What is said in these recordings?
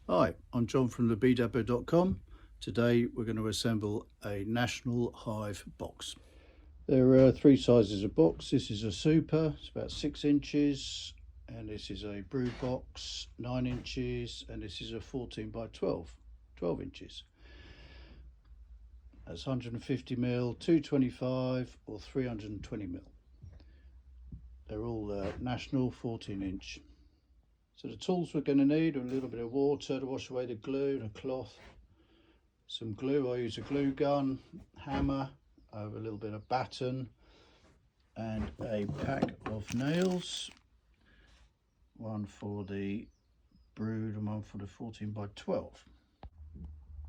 Hi, I'm John from thebdapper.com. Today we're going to assemble a National Hive box. There are three sizes of box. This is a super, it's about 6 inches, and this is a brood box, 9 inches, and this is a 14 by 12 inches. That's 150mm, 225 or 320mm. They're all National 14-inch. So the tools we're going to need are a little bit of water to wash away the glue and a cloth, some glue. I use a glue gun, hammer, I have a little bit of batten and a pack of nails, one for the brood and one for the 14 by 12.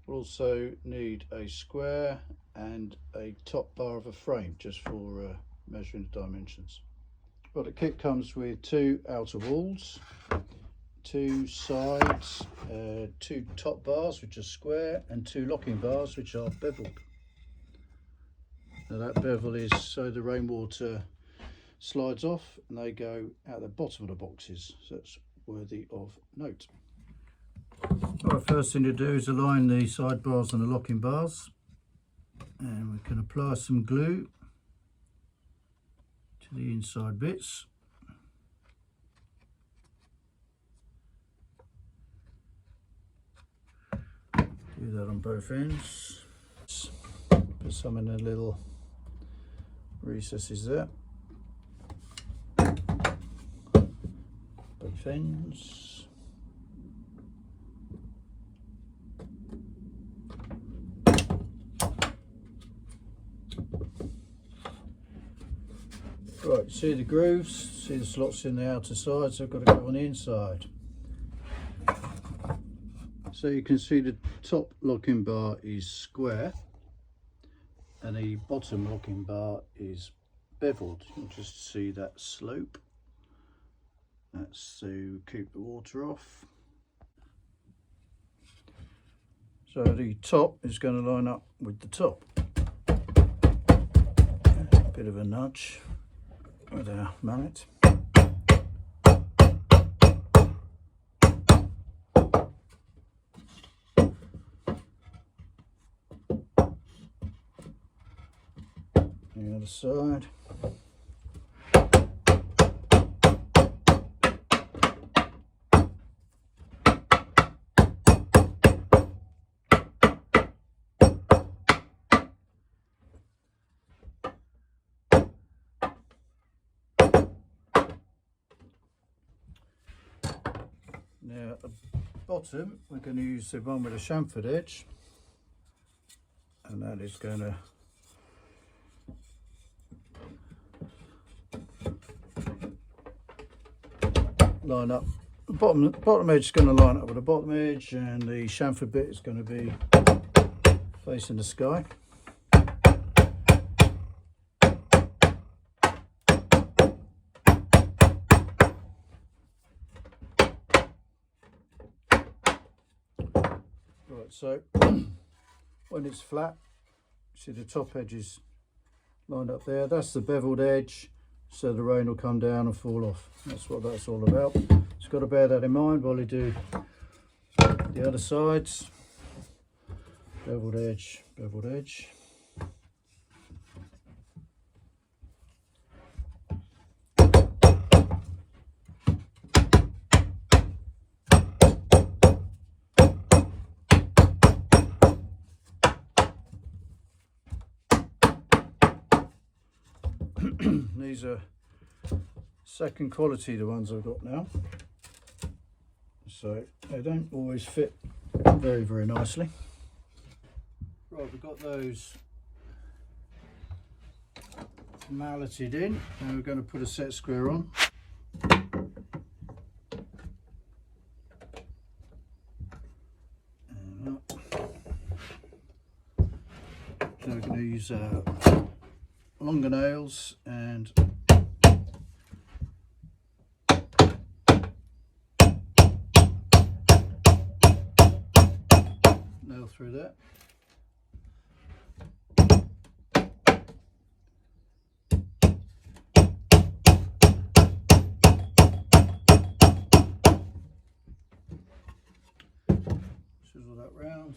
We'll also need a square and a top bar of a frame just for measuring the dimensions. Well, the kit comes with two outer walls, two sides, two top bars which are square, and two locking bars which are beveled. Now that bevel is so the rainwater slides off and they go out the bottom of the boxes, so it's worthy of note. Right, first thing to do is align the side bars and the locking bars, and we can apply some glue to the inside bits. Do that on both ends. Put some in the little recesses there. Both ends. Right, see the grooves, see the slots in the outer side, so I've got to go on the inside. So you can see the top locking bar is square and the bottom locking bar is beveled. You can just see that slope. That's to keep the water off. So the top is going to line up with the top. A bit of a nudge with our mallet. The other side. Now at the bottom we're going to use the one with a chamfered edge, and that is going to line up. The bottom edge is going to line up with the bottom edge, and the chamfer bit is going to be facing the sky. Right, so when it's flat, see the top edge is lined up there. That's the beveled edge, so the rain will come down and fall off. That's what that's all about. Just got to bear that in mind while you do the other sides. Beveled edge, beveled edge. These are second quality, the ones I've got now, so they don't always fit very nicely. Right, we've got those malleted in, and we're going to put a set square on. And up. So we're going to use longer nails and nail through that. swivel that round.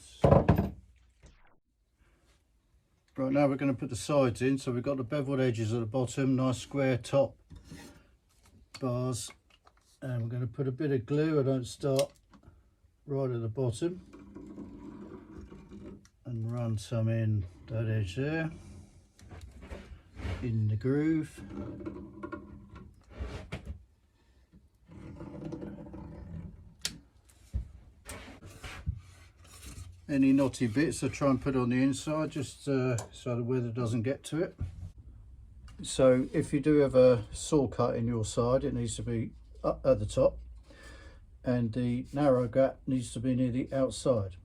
Right, now we're going to put the sides in. So we've got the beveled edges at the bottom, nice square top bars, and we're going to put a bit of glue. I don't start right at the bottom, and run some in that edge there, in the groove. Any knotty bits I try and put on the inside, just so the weather doesn't get to it. So if you do have a saw cut in your side, it needs to be up at the top, and the narrow gap needs to be near the outside.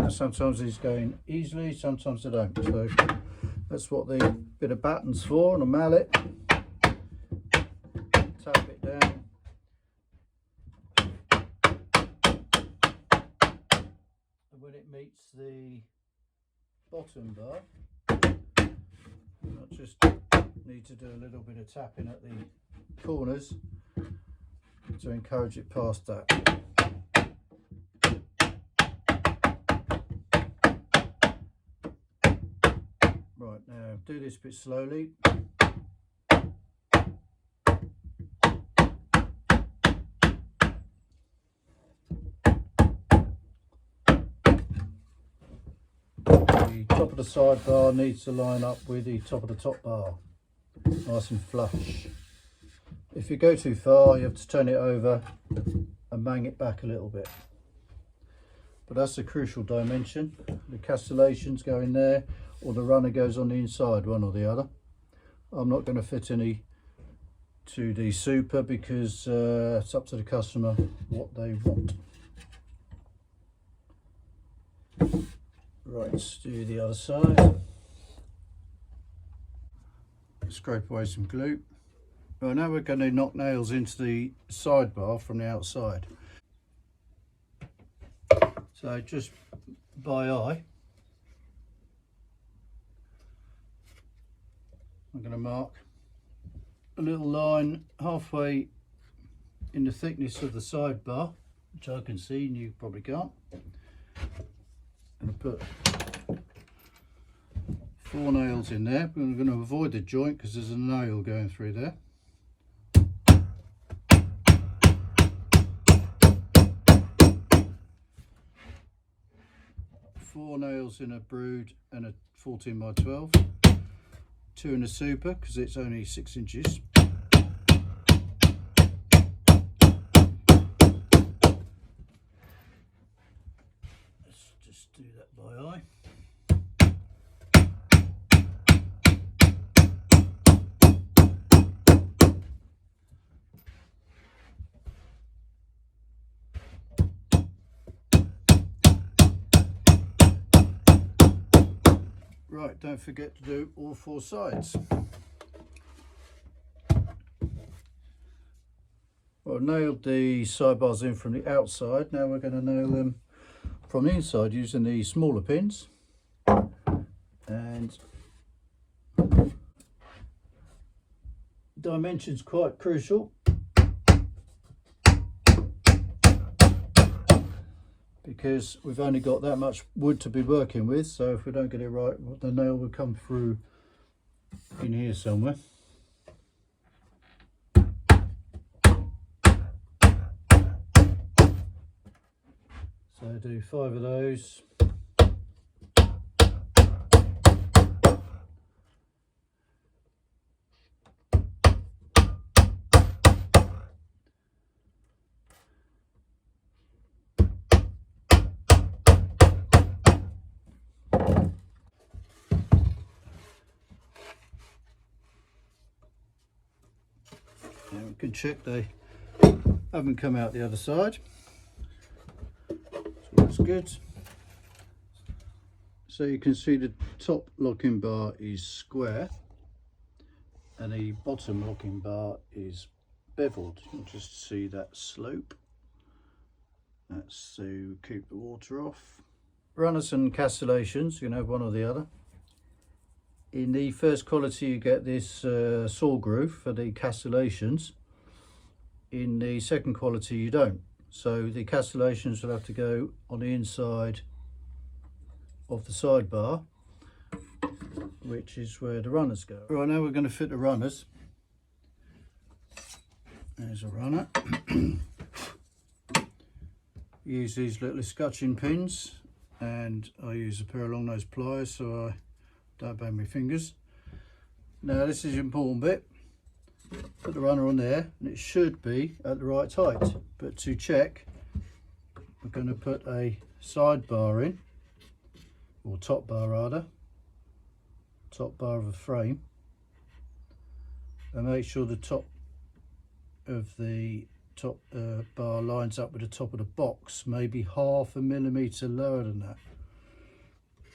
Sometimes these go in easily, sometimes they don't. So that's what the bit of batten's for, and a mallet. Tap it down. And when it meets the bottom bar, I just need to do a little bit of tapping at the corners to encourage it past that. Right, now do this bit slowly. The top of the side bar needs to line up with the top of the top bar, nice and flush. If you go too far, you have to turn it over and bang it back a little bit. But that's a crucial dimension. The castellations go in there, or the runner goes on the inside, one or the other. I'm not going to fit any to the super because it's up to the customer what they want. Right, let's do the other side. Scrape away some glue. Right, now we're going to knock nails into the sidebar from the outside. So just by eye, I'm going to mark a little line halfway in the thickness of the sidebar, which I can see and you probably can't. I'm going to put 4 nails in there. I'm going to avoid the joint because there's a nail going through there. Four nails in a brood and a 14 by 12. 2 in a super because it's only 6 inches. Let's just do that by eye. Right, don't forget to do all 4 sides. Well, I've nailed the sidebars in from the outside. Now we're going to nail them from the inside using the smaller pins. And dimension's quite crucial, because we've only got that much wood to be working with, so if we don't get it right, the nail will come through in here somewhere. So do 5 of those. Now we can check they haven't come out the other side. So that's good. So you can see the top locking bar is square and the bottom locking bar is beveled. You'll just see that slope. That's to keep the water off. runners and castellations, you can have one or the other. In the first quality you get this saw groove for the castellations. In the second quality you don't. So the castellations will have to go on the inside of the sidebar, which is where the runners go. Right, now we're going to fit the runners. There's a runner. Use these little escutcheon pins, and I use a pair of long nose pliers so I don't bang my fingers. Now this is the important bit. Put the runner on there and it should be at the right height, but to check we're going to put a side bar in, or top bar rather, top bar of a frame, and make sure the top of the top bar lines up with the top of the box, maybe 1/2 millimetre lower than that,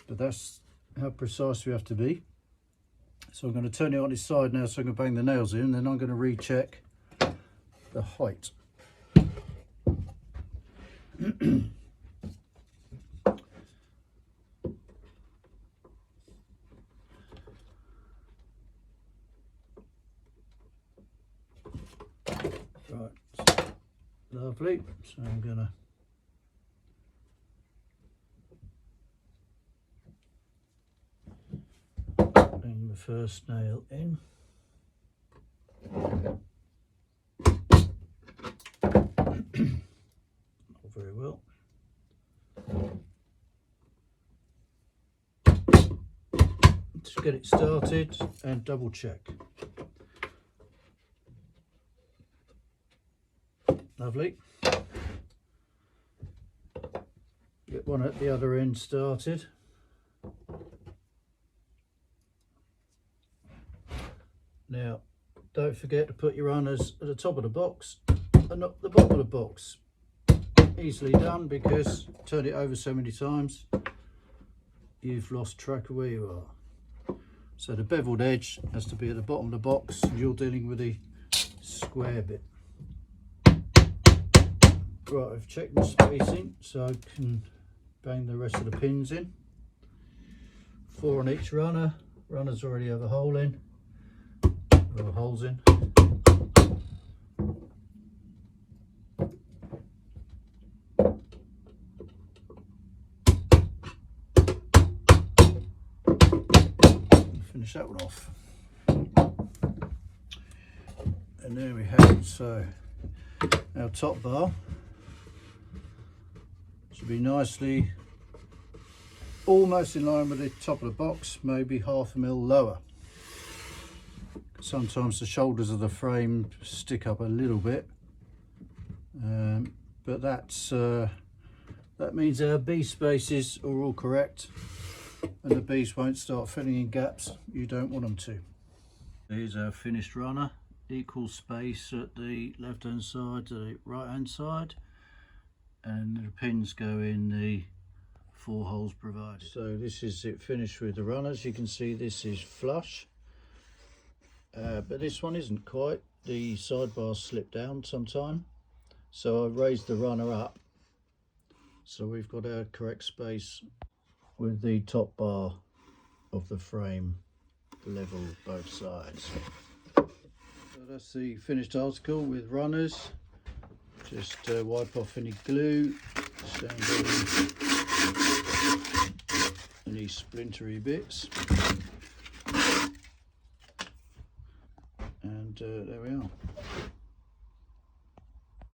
but that's how precise we have to be. So I'm going to turn it on its side now so I can bang the nails in, and then I'm going to recheck the height. Right, lovely. So I'm going to bring the first nail in. Not very well. Just get it started and double check. Lovely. Get one at the other end started. Now, don't forget to put your runners at the top of the box and not the bottom of the box. Easily done, because turn it over so many times you've lost track of where you are. So the beveled edge has to be at the bottom of the box, and you're dealing with the square bit. Right, I've checked the spacing so I can bang the rest of the pins in. 4 on each runner. Runners already have a hole in. Or holes in. Finish that one off. And there we have it. So our top bar should be nicely almost in line with the top of the box, maybe 1/2 mil lower. Sometimes the shoulders of the frame stick up a little bit, but that means our B spaces are all correct, and the B's won't start filling in gaps you don't want them to. Here's our finished runner, equal space at the left hand side to the right hand side, and the pins go in the 4 holes provided. So this is it finished with the runners. You can see this is flush. But this one isn't quite. The sidebar slipped down sometime, so I raised the runner up so we've got our correct space with the top bar of the frame level both sides. So that's the finished article with runners. Just wipe off any glue, sand in any splintery bits. And there we are.